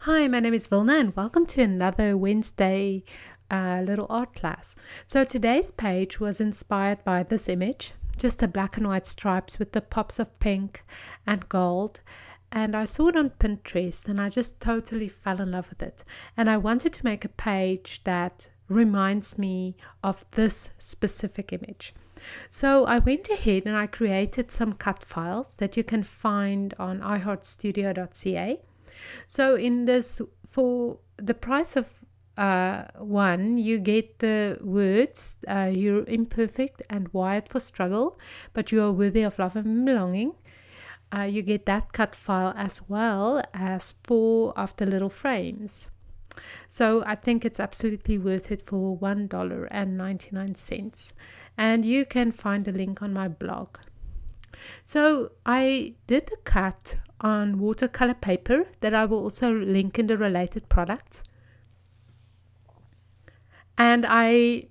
Hi, my name is Wilna and welcome to another Wednesday little art class. So today's page was inspired by this image, just a black and white stripes with the pops of pink and gold. And I saw it on Pinterest and I just totally fell in love with it. And I wanted to make a page that reminds me of this specific image. So I went ahead and I created some cut files that you can find on iheartstudio.ca. So in this, for the price of one, you get the words, you're imperfect and wired for struggle, but you are worthy of love and belonging. You get that cut file as well as 4 of the little frames. So I think it's absolutely worth it for $1.99. And you can find a link on my blog. So I did the cut on watercolor paper that I will also link in the related products. And I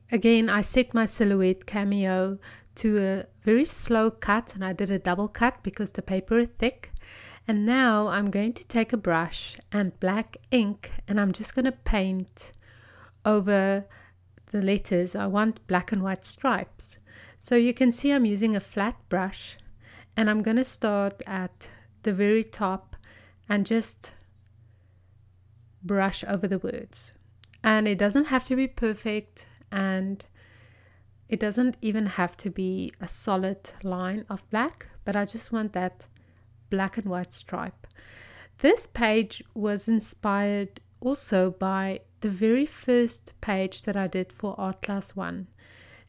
set my silhouette cameo to a very slow cut, and I did a double cut because the paper is thick. And now I'm going to take a brush and black ink, and I'm just going to paint over the letters. I want black and white stripes. So you can see I'm using a flat brush, and I'm going to start at the very top and just brush over the words. And it doesn't have to be perfect, and it doesn't even have to be a solid line of black, but I just want that black and white stripe. This page was inspired also by the very first page that I did for Art Class 1.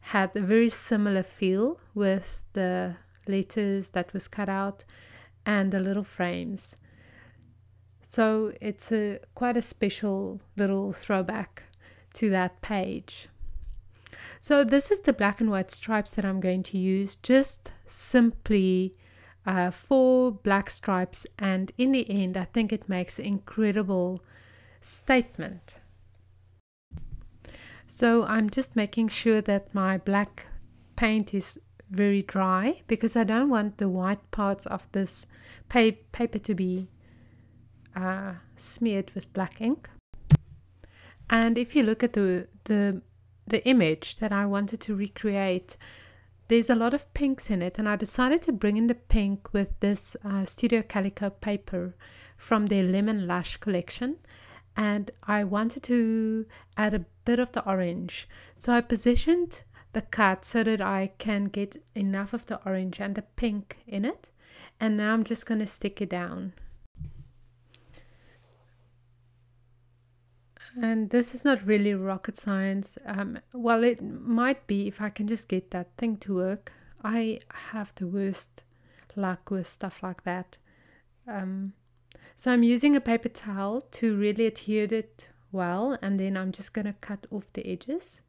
Had a very similar feel with the letters that was cut out and the little frames. So it's quite a special little throwback to that page. So this is the black and white stripes that I'm going to use, just simply 4 black stripes, and in the end I think it makes an incredible statement. So I'm just making sure that my black paint is very dry because I don't want the white parts of this paper to be smeared with black ink. And if you look at the image that I wanted to recreate, there's a lot of pinks in it, and I decided to bring in the pink with this Studio Calico paper from their Lemon Lush collection, and I wanted to add a bit of the orange. So I positioned the cut so that I can get enough of the orange and the pink in it, and now I'm just going to stick it down. And this is not really rocket science. Well, it might be if I can just get that thing to work. I have the worst luck with stuff like that. So I'm using a paper towel to really adhere it well, and then I'm just going to cut off the edges.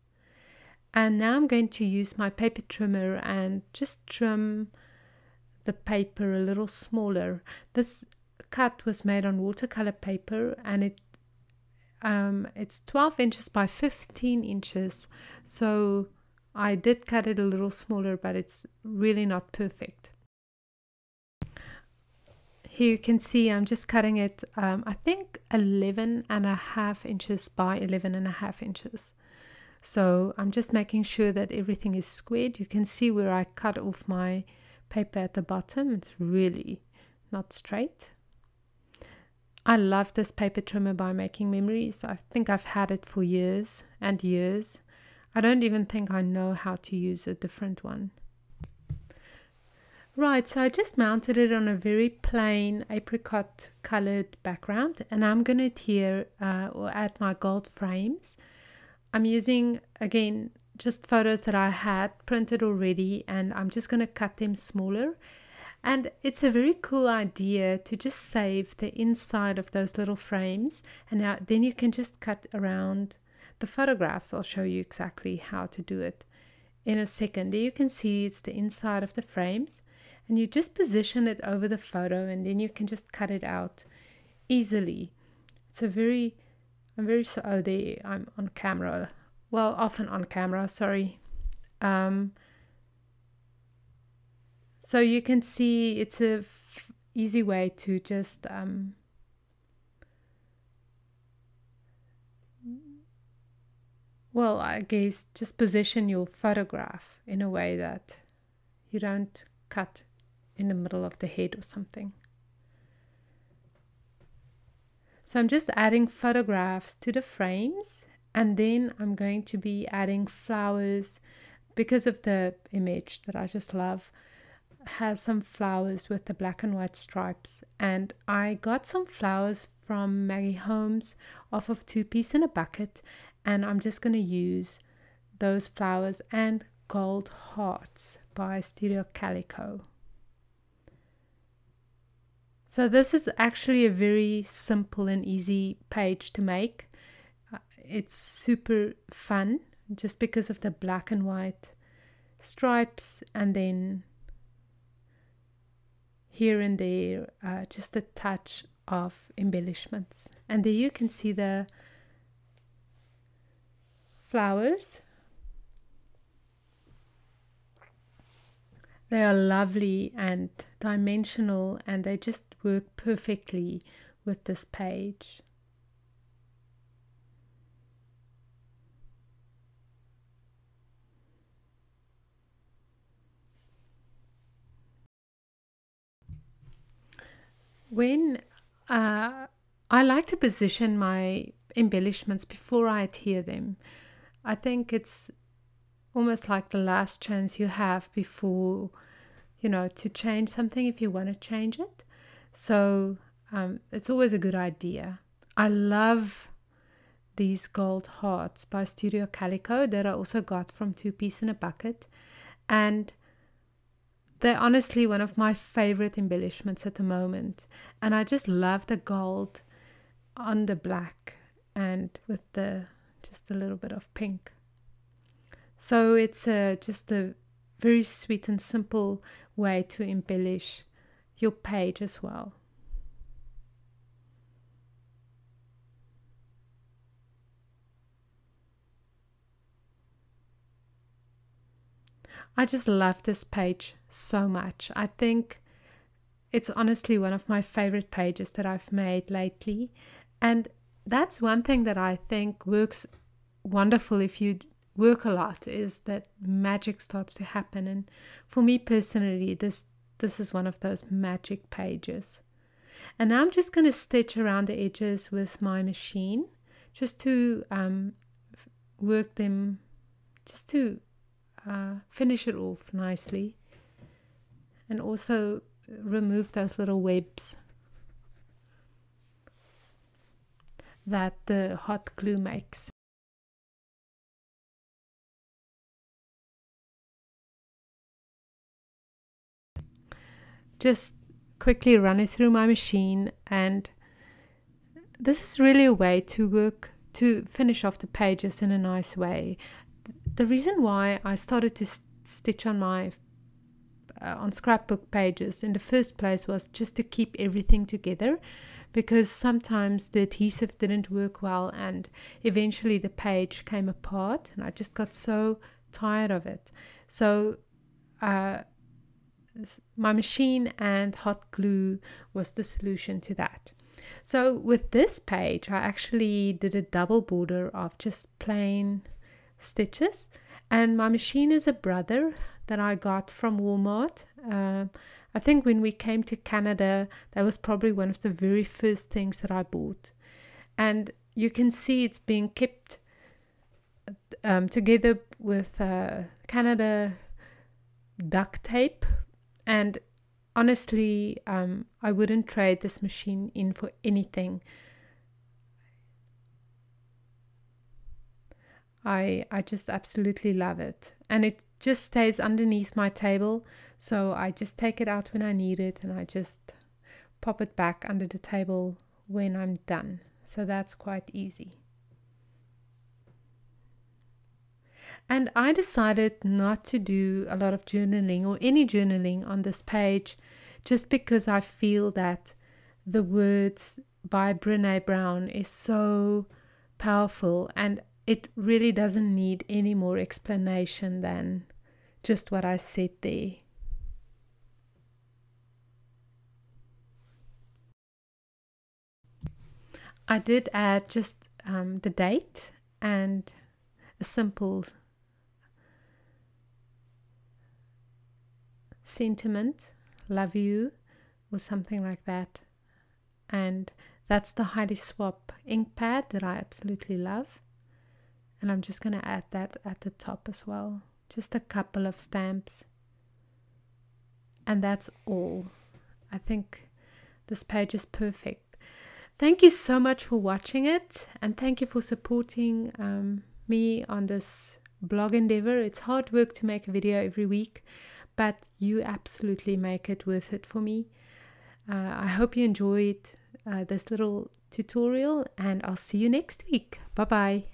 And now I'm going to use my paper trimmer and just trim the paper a little smaller. This cut was made on watercolor paper, and it's 12 inches by 15 inches. So I did cut it a little smaller, but it's really not perfect. Here you can see I'm just cutting it, I think 11.5 inches by 11.5 inches. So I'm just making sure that everything is squared. You can see where I cut off my paper at the bottom. It's really not straight. I love this paper trimmer by Making Memories. I think I've had it for years and years. I don't even think I know how to use a different one. Right, so I just mounted it on a very plain apricot colored background, and I'm going to adhere or add my gold frames. I'm using, again, just photos that I had printed already, and I'm just going to cut them smaller. And it's a very cool idea to just save the inside of those little frames, and now then you can just cut around the photographs. I'll show you exactly how to do it in a second. There you can see it's the inside of the frames, and you just position it over the photo, and then you can just cut it out easily. It's a very oh, there I'm on camera. Well, often on camera, sorry. So you can see it's a easy way to just well, I guess just position your photograph in a way that you don't cut in the middle of the head or something. So I'm just adding photographs to the frames, and then I'm going to be adding flowers because of the image that I just love. Has some flowers with the black and white stripes, and I got some flowers from Maggie Holmes off of Two Piece in a Bucket, and I'm just going to use those flowers and gold hearts by Studio Calico. So this is actually a very simple and easy page to make. It's super fun just because of the black and white stripes, and then here and there just a touch of embellishments. And there you can see the flowers. They are lovely and dimensional, and they just work perfectly with this page. When I like to position my embellishments before I adhere them. I think it's almost like the last chance you have before, to change something if you want to change it. So it's always a good idea. I love these gold hearts by Studio Calico that I also got from Two Piece in a Bucket, and they're honestly one of my favorite embellishments at the moment. And I just love the gold on the black and with just a little bit of pink. So it's just a very sweet and simple way to embellish your page as well. I just love this page so much. I think it's honestly one of my favorite pages that I've made lately. And that's one thing that I think works wonderful if you work a lot, is that magic starts to happen. And for me personally, this is one of those magic pages. And now I'm just going to stitch around the edges with my machine just to work them, just to finish it off nicely, and also remove those little webs that the hot glue makes. Just quickly run it through my machine, and this is really a way to finish off the pages in a nice way. The reason why I started to stitch on my on scrapbook pages in the first place was just to keep everything together, because sometimes the adhesive didn't work well and eventually the page came apart, and I just got so tired of it. So my machine and hot glue was the solution to that. So with this page, I actually did a double border of just plain stitches, and my machine is a brother that I got from Walmart. I think when we came to Canada, that was probably one of the very first things that I bought. And you can see it's being kept together with Canada duct tape. And honestly, I wouldn't trade this machine in for anything. I just absolutely love it, and it just stays underneath my table, so I just take it out when I need it, and I just pop it back under the table when I'm done. So that's quite easy. And I decided not to do a lot of journaling or any journaling on this page, just because I feel that the words by BRENE Brown is so powerful, and it really doesn't need any more explanation than just what I said there. I did add just the date and a simple sentiment, love you, or something like that. And that's the Heidi Swap ink pad that I absolutely love. And I'm just going to add that at the top as well. Just a couple of stamps. And that's all. I think this page is perfect. Thank you so much for watching it. And thank you for supporting me on this blog endeavor. It's hard work to make a video every week, but you absolutely make it worth it for me. I hope you enjoyed this little tutorial, and I'll see you next week. Bye bye.